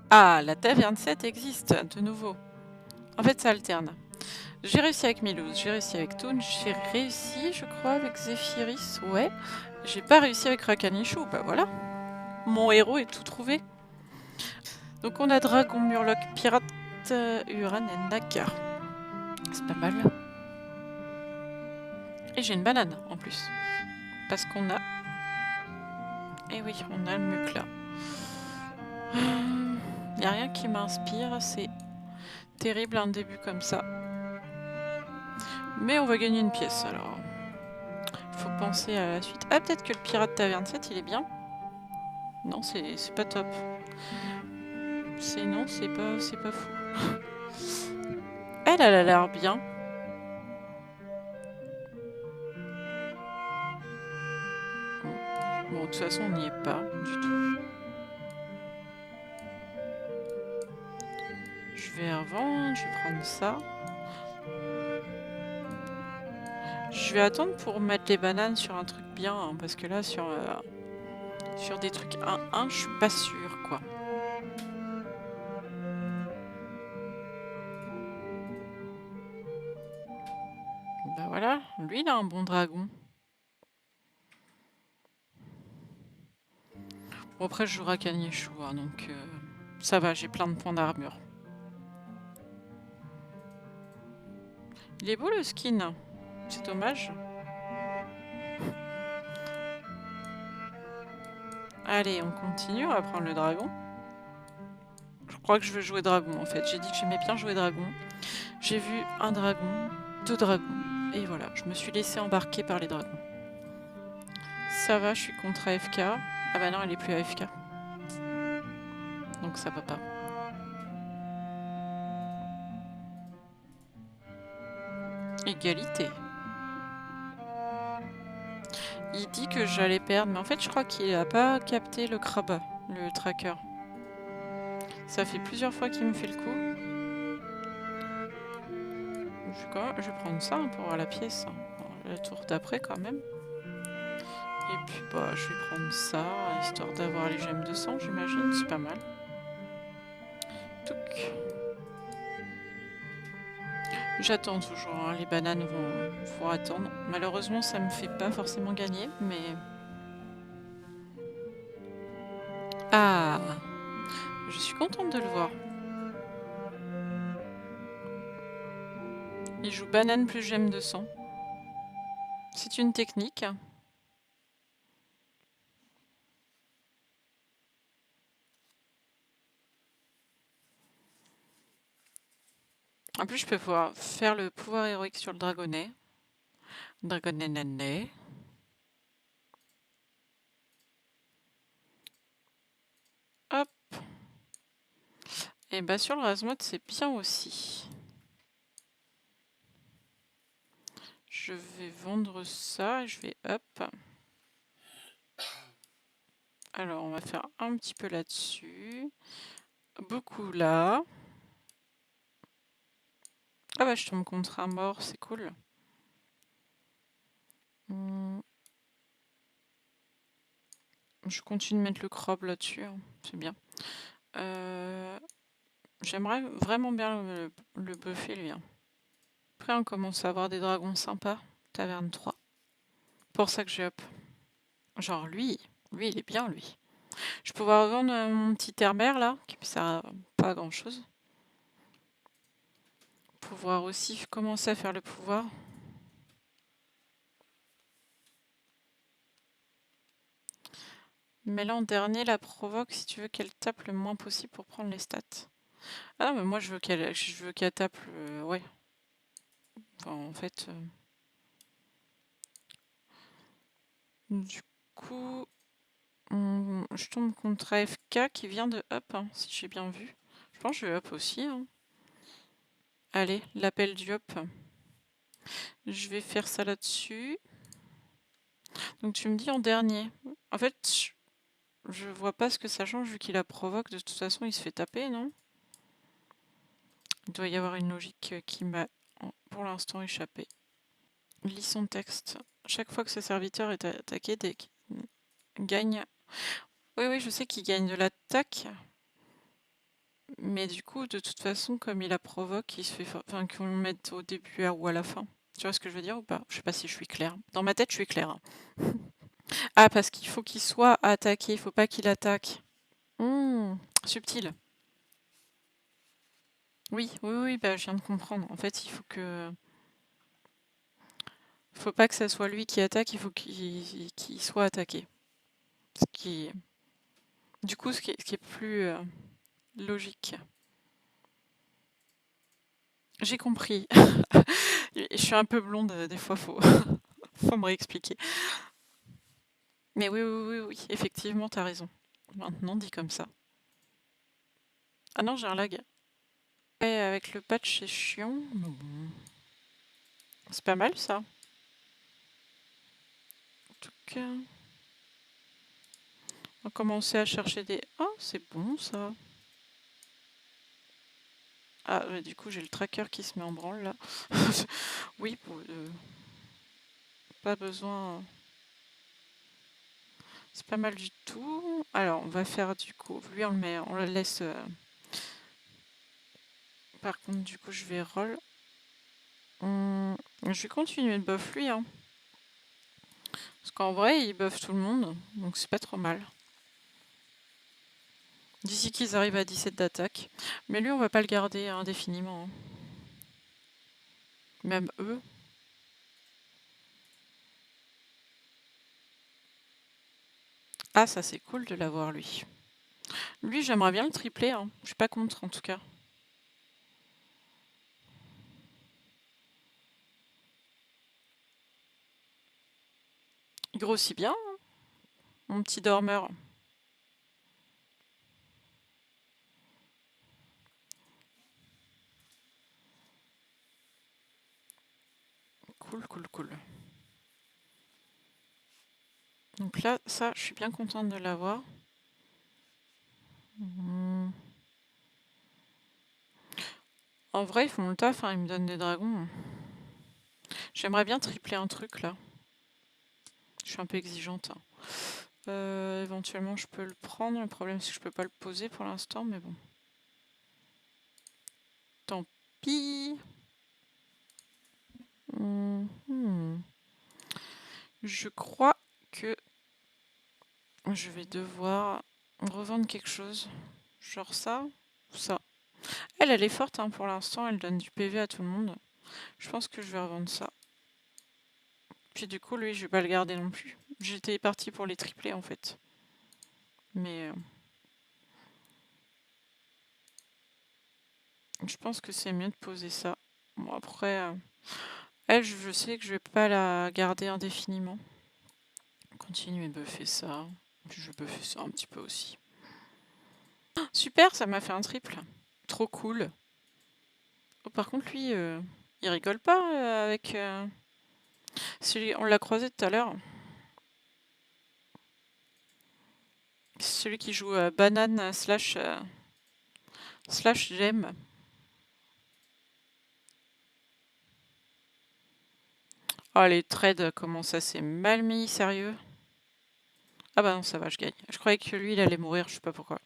Ah, la taverne 7 existe, de nouveau. En fait, ça alterne. J'ai réussi avec Milouz, j'ai réussi avec Toon, j'ai réussi, je crois, avec Zephyris, ouais. J'ai pas réussi avec Rakanichou, bah voilà. Mon héros est tout trouvé. Donc on a Dragon, Murloc, Pirate, Uran et Naga. C'est pas mal. Et j'ai une banane, en plus. Parce qu'on a... Eh oui, on a le muc là. Y a rien qui m'inspire, c'est terrible un début comme ça. Mais on va gagner une pièce, alors... Il faut penser à la suite. Ah, peut-être que le Pirate Taverne 7, il est bien. Non, c'est pas top. Non, c'est pas fou. Elle a l'air bien. Bon, de toute façon, on n'y est pas du tout. Je vais revendre, je vais prendre ça. Je vais attendre pour mettre les bananes sur un truc bien, hein, parce que là, sur des trucs 1-1, je suis pas sûre, quoi. Bah voilà, lui, il a un bon dragon. Bon, après, je joue Rakanichou, hein, donc ça va, j'ai plein de points d'armure. Il est beau, le skin. C'est dommage. Allez, on continue, on va prendre le dragon. Je crois que je veux jouer dragon, en fait. J'ai dit que j'aimais bien jouer dragon. J'ai vu un dragon, 2 dragons. Et voilà, je me suis laissé embarquer par les dragons. Ça va, je suis contre AFK. Ah bah non, elle est plus AFK. Donc ça va pas. Égalité. Il dit que j'allais perdre, mais en fait je crois qu'il a pas capté le crabe, le tracker. Ça fait plusieurs fois qu'il me fait le coup. Je vais prendre ça pour avoir la pièce. Le tour d'après quand même. Et puis bah je vais prendre ça, histoire d'avoir les gemmes de sang, j'imagine. C'est pas mal. Touc. J'attends toujours, hein. Les bananes vont attendre. Malheureusement, ça me fait pas forcément gagner, mais... Ah, je suis contente de le voir. Il joue banane plus gemme de sang. C'est une technique. En plus, je peux pouvoir faire le pouvoir héroïque sur le dragonnet. Dragonnet nanet. Hop. Et bah sur le Razmod, c'est bien aussi. Je vais vendre ça et je vais hop. Alors, on va faire un petit peu là-dessus. Beaucoup là. Ah bah je tombe contre un mort, c'est cool. Je continue de mettre le crabe là-dessus, hein. C'est bien. J'aimerais vraiment bien le buffer lui, hein. Après on commence à avoir des dragons sympas. Taverne 3. Pour ça que j'ai up. Genre lui il est bien lui. Je peux pouvoir revendre mon petit herbert là, qui me sert à pas grand chose. Pouvoir aussi commencer à faire le pouvoir. Mais là en dernier, la provoque si tu veux qu'elle tape le moins possible pour prendre les stats. Ah non mais moi je veux qu'elle tape ouais. Enfin, en fait... Du coup... je tombe contre AFK qui vient de up, hein, si j'ai bien vu. Je pense que je vais up aussi, hein. Allez, l'appel du up. Je vais faire ça là-dessus. Donc tu me dis en dernier. En fait, je vois pas ce que ça change vu qu'il a provoque. De toute façon, il se fait taper, non? Il doit y avoir une logique qui m'a pour l'instant échappé. Lis son texte. Chaque fois que ce serviteur est attaqué, gagne... Oui, je sais qu'il gagne de l'attaque. Mais du coup, de toute façon, comme il la provoque, il se fait... Enfin, qu'on le mette au début ou à la fin. Tu vois ce que je veux dire ou pas? Je sais pas si je suis claire. Dans ma tête, je suis claire, hein. Ah, parce qu'il faut qu'il soit attaqué, il faut pas qu'il attaque. Subtil. Oui, oui, oui, bah, je viens de comprendre. En fait, il faut que... Faut pas que ça soit lui qui attaque, il faut qu'il soit attaqué. Ce qui... Du coup, ce qui est plus logique. J'ai compris. Je suis un peu blonde, des fois, faut, faut me réexpliquer. Mais oui, oui, oui, oui, effectivement, t'as raison. Maintenant, dit comme ça. Ah non, j'ai un lag. Ouais, avec le patch, c'est chiant. Mais bon. C'est pas mal, ça. En tout cas, on va commencer à chercher des... Oh, c'est bon, ça. Ah, ouais, du coup, j'ai le tracker qui se met en branle, là. Oui, pas besoin... C'est pas mal du tout. Alors, on va faire, du coup... Lui, on le laisse... Par contre, du coup, je vais roll. Je vais continuer de buff lui, hein. Parce qu'en vrai, il buff tout le monde, donc c'est pas trop mal. D'ici qu'ils arrivent à 17 d'attaque. Mais lui, on va pas le garder indéfiniment, hein. Même eux. Ah, ça c'est cool de l'avoir, lui. Lui, j'aimerais bien le tripler, hein. Je suis pas contre, en tout cas. Il grossit bien, hein, mon petit dormeur. Cool, cool, cool. Donc là, ça, je suis bien contente de l'avoir. En vrai, ils font le taf, hein, ils me donnent des dragons. J'aimerais bien tripler un truc, là. Je suis un peu exigeante, hein. Éventuellement, je peux le prendre. Le problème, c'est que je peux pas le poser pour l'instant, mais bon. Tant pis. Je crois que je vais devoir revendre quelque chose. Genre ça ou ça. Elle est forte, hein, pour l'instant. Elle donne du PV à tout le monde. Je pense que je vais revendre ça. Puis du coup, lui, je vais pas le garder non plus. J'étais partie pour les tripler, en fait. Mais... je pense que c'est mieux de poser ça. Bon, après... elle, je sais que je vais pas la garder indéfiniment. Continuer de buffer ça. Puis je vais buffer ça un petit peu aussi. Oh, super, ça m'a fait un triple. Trop cool. Oh, par contre, lui, il rigole pas avec... celui, on l'a croisé tout à l'heure. Celui qui joue banane slash gemme. Oh, les trades, comment ça s'est mal mis, sérieux? Ah bah non, ça va, je gagne. Je croyais que lui, il allait mourir, je sais pas pourquoi.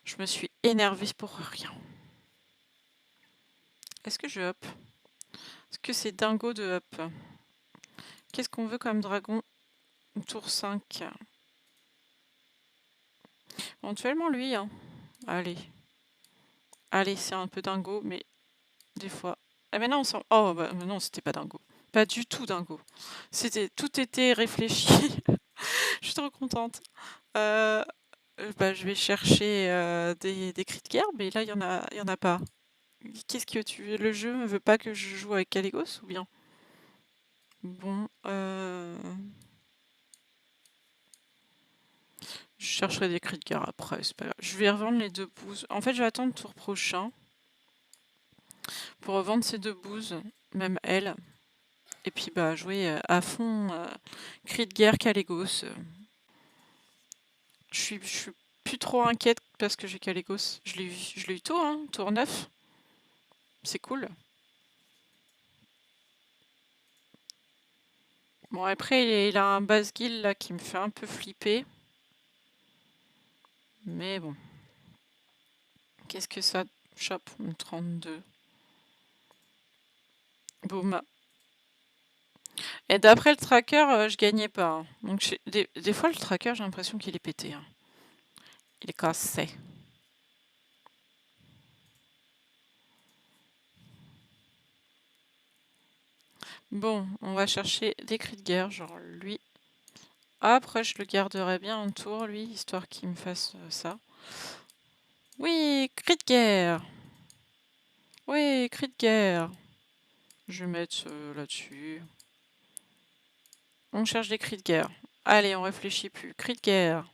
Je me suis énervée pour rien. Est-ce que je hop? Est-ce que c'est dingo de hop? Qu'est-ce qu'on veut comme dragon? Tour 5. Éventuellement lui, hein. Allez. Allez, c'est un peu dingo, mais des fois... Ah mais non, oh bah non, c'était pas dingo. Pas du tout dingo. Tout était réfléchi. Je suis trop contente. Bah, je vais chercher des cris de guerre, mais là, il y en a pas. Qu'est-ce que le jeu ne veut pas que je joue avec Caligos ou bien? Bon, je chercherai des cris de guerre après, c'est pas grave. Je vais revendre les deux bouses. En fait, je vais attendre le tour prochain pour revendre ces deux bouses, même elle. Et puis, bah, jouer à fond cris de guerre Caligos. Je suis plus trop inquiète parce que j'ai Caligos. Je l'ai eu tôt, hein, tour 9. C'est cool. Bon, après, il a un Basguil là qui me fait un peu flipper. Mais bon. Qu'est-ce que ça chope? 32. Boum. Et d'après le tracker, je gagnais pas, hein. Donc des fois, le tracker, j'ai l'impression qu'il est pété, hein. Il est cassé. Bon, on va chercher des cris de guerre, genre lui. Après, je le garderai bien en tour, lui, histoire qu'il me fasse ça. Oui, cri de guerre. Oui, cri de guerre. Je vais mettre là-dessus. On cherche des cris de guerre. Allez, on réfléchit plus. Cri de guerre.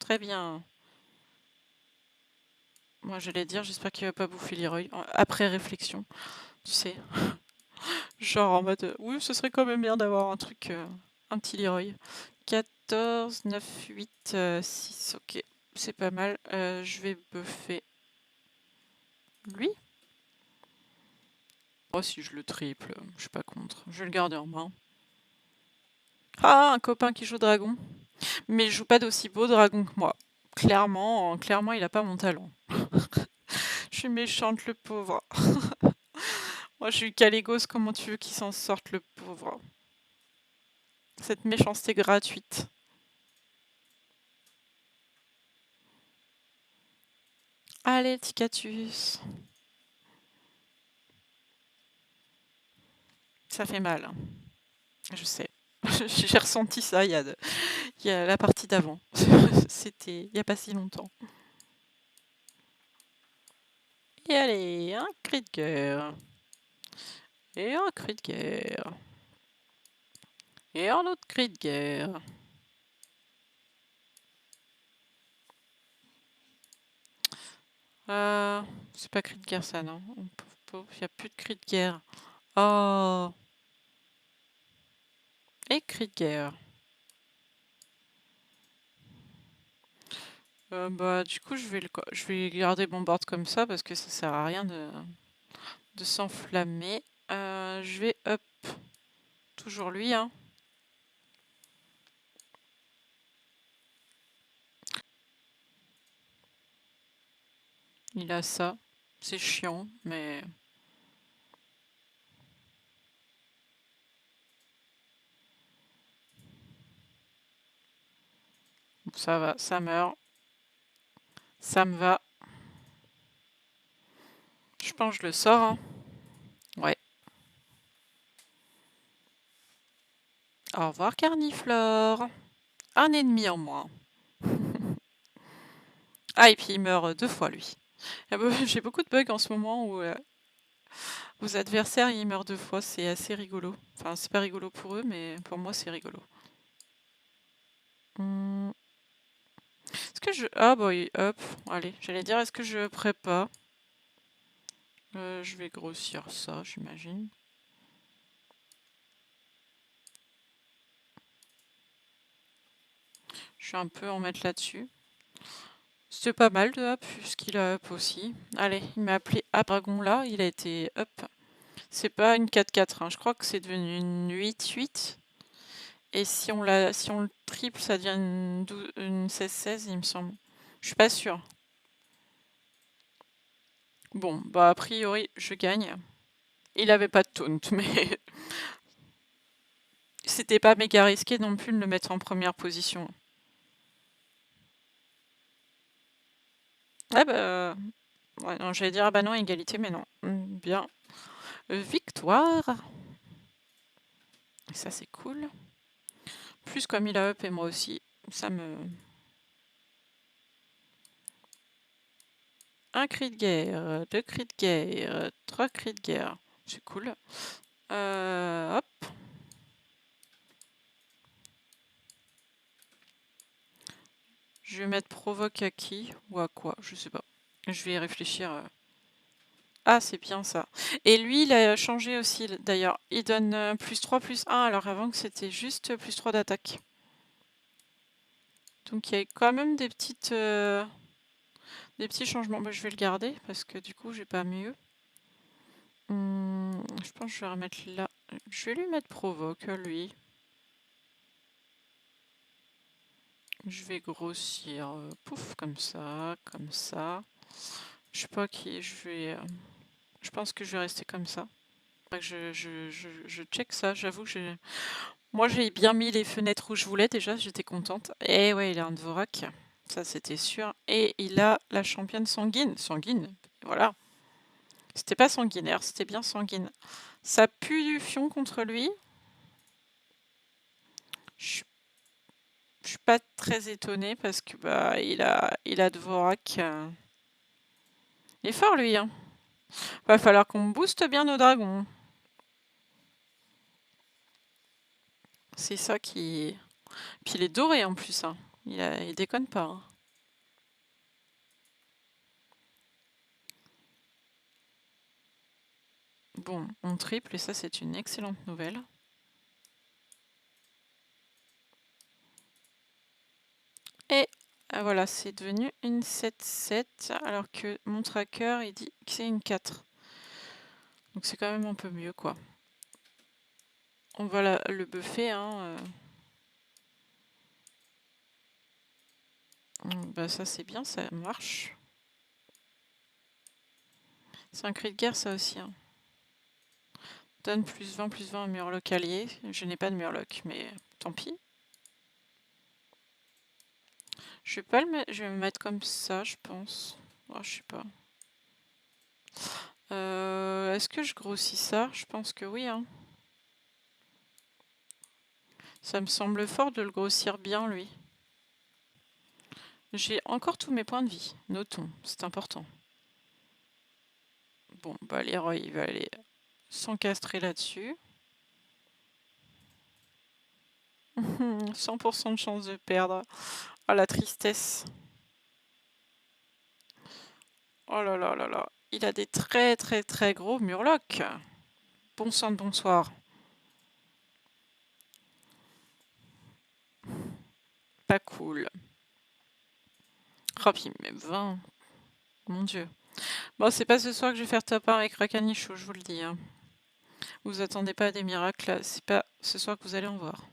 Très bien. Moi, j'allais dire, j'espère qu'il va pas bouffer Leroy. Après réflexion, tu sais. Genre en mode, oui, ce serait quand même bien d'avoir un truc, un petit Leroy. 14, 9, 8, 6, ok. C'est pas mal. Je vais buffer lui. Oh, si je le triple, je suis pas contre. Je vais le garder en main. Ah, un copain qui joue dragon. Mais il joue pas d'aussi beau dragon que moi. Clairement, clairement, il a pas mon talent. Je suis méchante, le pauvre. Moi, je suis Calégos, comment tu veux qu'il s'en sorte, le pauvre? Cette méchanceté gratuite. Allez, Ticatus. Ça fait mal, hein. Je sais. J'ai ressenti ça il y a la partie d'avant. C'était il n'y a pas si longtemps. Et allez, un cri de guerre. Et un cri de guerre. Et un autre cri de guerre. C'est pas cri de guerre ça, non? Il n'y a plus de cri de guerre. Oh. Et cri de guerre. Bah du coup je vais garder mon board comme ça parce que ça sert à rien de s'enflammer. Je vais up. Toujours lui, hein. Il a ça. C'est chiant, mais... Ça va, ça meurt. Ça me va. Je pense que je le sors, hein. Ouais. Au revoir, Carniflore. Un ennemi en moins. Ah, et puis il meurt 2 fois, lui. J'ai beaucoup de bugs en ce moment où vos adversaires, ils meurent 2 fois. C'est assez rigolo. Enfin, c'est pas rigolo pour eux, mais pour moi, c'est rigolo. Hmm. Est-ce que je... Ah, bah, hop. Allez, j'allais dire, est-ce que je prépare? Je vais grossir ça, j'imagine. Je vais un peu en mettre là-dessus. C'était pas mal de up, puisqu'il a up aussi. Allez, il m'a appelé Up Dragon là, il a été up. C'est pas une 4-4, hein. Je crois que c'est devenu une 8-8. Et si on le triple, ça devient une 16-16, il me semble. Je suis pas sûre. Bon, bah a priori, je gagne. Il avait pas de taunt, mais c'était pas méga risqué non plus de le mettre en première position. Ah bah... Ouais, non, j'allais dire, ah bah non, égalité, mais non. Bien. Victoire. Ça, c'est cool. Plus comme il a up et moi aussi, ça me... Un cri de guerre, 2 cris de guerre, 3 cris de guerre. C'est cool. Hop. Je vais mettre provoque à qui ou à quoi, je sais pas. Je vais y réfléchir. Ah, c'est bien ça. Et lui, il a changé aussi d'ailleurs. Il donne +3, +1, alors avant que c'était juste +3 d'attaque. Donc il y a quand même des petits changements. Bah, je vais le garder parce que du coup, j'ai pas mieux. Je pense que je vais remettre là. Je vais lui mettre provoque, lui. Je vais grossir, pouf, comme ça, comme ça. Je sais pas qui je vais. Je pense que je vais rester comme ça. Faudrait que je check ça. J'avoue que j'ai. Moi, j'ai bien mis les fenêtres où je voulais déjà. J'étais contente. Et ouais, il a un Dvorak. Ça, c'était sûr. Et il a la championne sanguine. Sanguine. Voilà. C'était pas sanguinaire, c'était bien sanguine. Ça pue du fion contre lui. Je suis pas très étonnée parce que bah il a Dvorak. Il est fort lui, hein. Va falloir qu'on booste bien nos dragons. C'est ça qui. Puis il est doré en plus, hein. Il déconne pas, hein. Bon, on triple et ça c'est une excellente nouvelle. Et voilà, c'est devenu une 7-7 alors que mon tracker il dit que c'est une 4. Donc c'est quand même un peu mieux quoi. On va le buffer, hein. Bah ça c'est bien, ça marche. C'est un cri de guerre ça aussi, hein. Donne plus 20 au murloc allié. Je n'ai pas de murloc, mais tant pis. Je vais pas le mettre, je vais me mettre comme ça, je pense. Oh, je sais pas. Est-ce que je grossis ça? Je pense que oui, hein. Ça me semble fort de le grossir bien, lui. J'ai encore tous mes points de vie. Notons, c'est important. Bon, bah Leroy, il va aller s'encastrer là-dessus. 100% de chance de perdre. Oh, la tristesse. Oh là là là là. Il a des très très très gros murlocs. Bon sang de bonsoir. Pas cool. Oh, puis même 20. Mon dieu. Bon, c'est pas ce soir que je vais faire top 1 avec Rakanicho, je vous le dis, hein. Vous attendez pas à des miracles, c'est pas ce soir que vous allez en voir.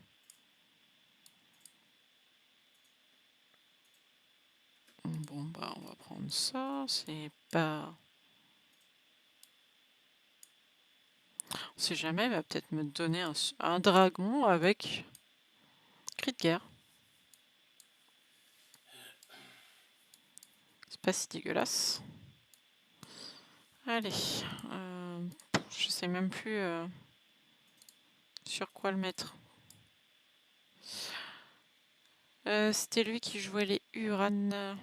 Bon, bah, on va prendre ça. C'est pas. On sait jamais, il va peut-être me donner un dragon avec cri de guerre. C'est pas si dégueulasse. Allez. Je sais même plus sur quoi le mettre. C'était lui qui jouait les Uran.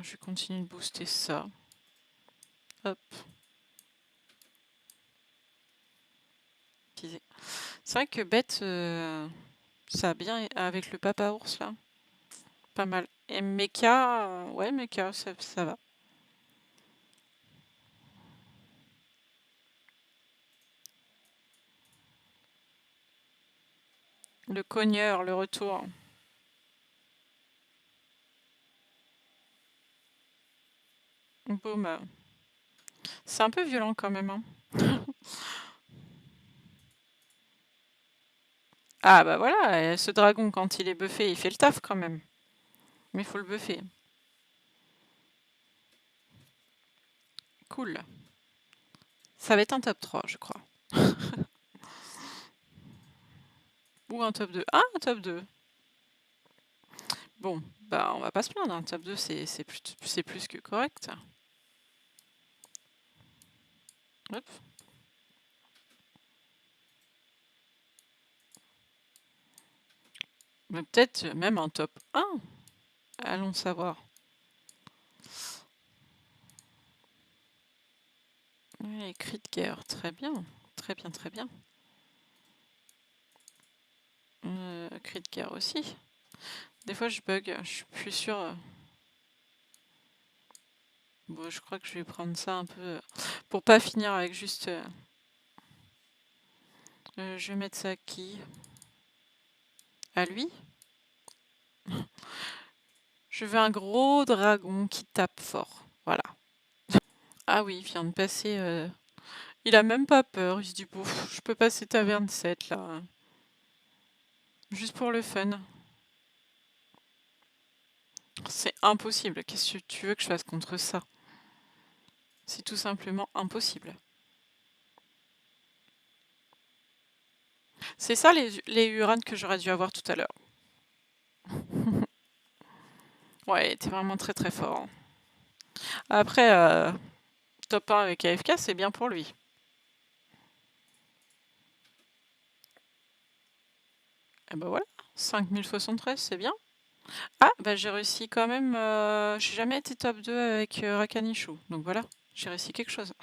Je vais continuer de booster ça. Hop. C'est vrai que bête, ça a bien avec le papa ours là. Pas mal. Et Mecha, ouais, Mecha, ça va. Le cogneur, le retour. Boum. C'est un peu violent quand même, hein. Ah bah voilà, ce dragon quand il est buffé, il fait le taf quand même. Mais il faut le buffer. Cool. Ça va être un top 3, je crois. Ou un top 2. Ah, un top 2. Bon, bah on va pas se plaindre, un top 2 c'est plus que correct. Hop. Mais peut-être même un top 1. Allons savoir. Oui, cri de guerre, très bien. Très bien, très bien. Cri de guerre aussi. Des fois je bug, je suis plus sûre. Bon, je crois que je vais prendre ça un peu pour pas finir avec juste. Je vais mettre ça à qui? À lui? Je veux un gros dragon qui tape fort. Voilà. Ah oui, il vient de passer. Il a même pas peur. Il se dit, bon, je peux passer taverne 7 là. Juste pour le fun. C'est impossible. Qu'est-ce que tu veux que je fasse contre ça? C'est tout simplement impossible. C'est ça les Hurons que j'aurais dû avoir tout à l'heure. Ouais, t'es vraiment très très fort, hein. Après, top 1 avec AFK, c'est bien pour lui. Et bah voilà, 5073, c'est bien. Ah, bah j'ai réussi quand même. J'ai jamais été top 2 avec Rakanichu. Donc voilà, j'ai réussi quelque chose.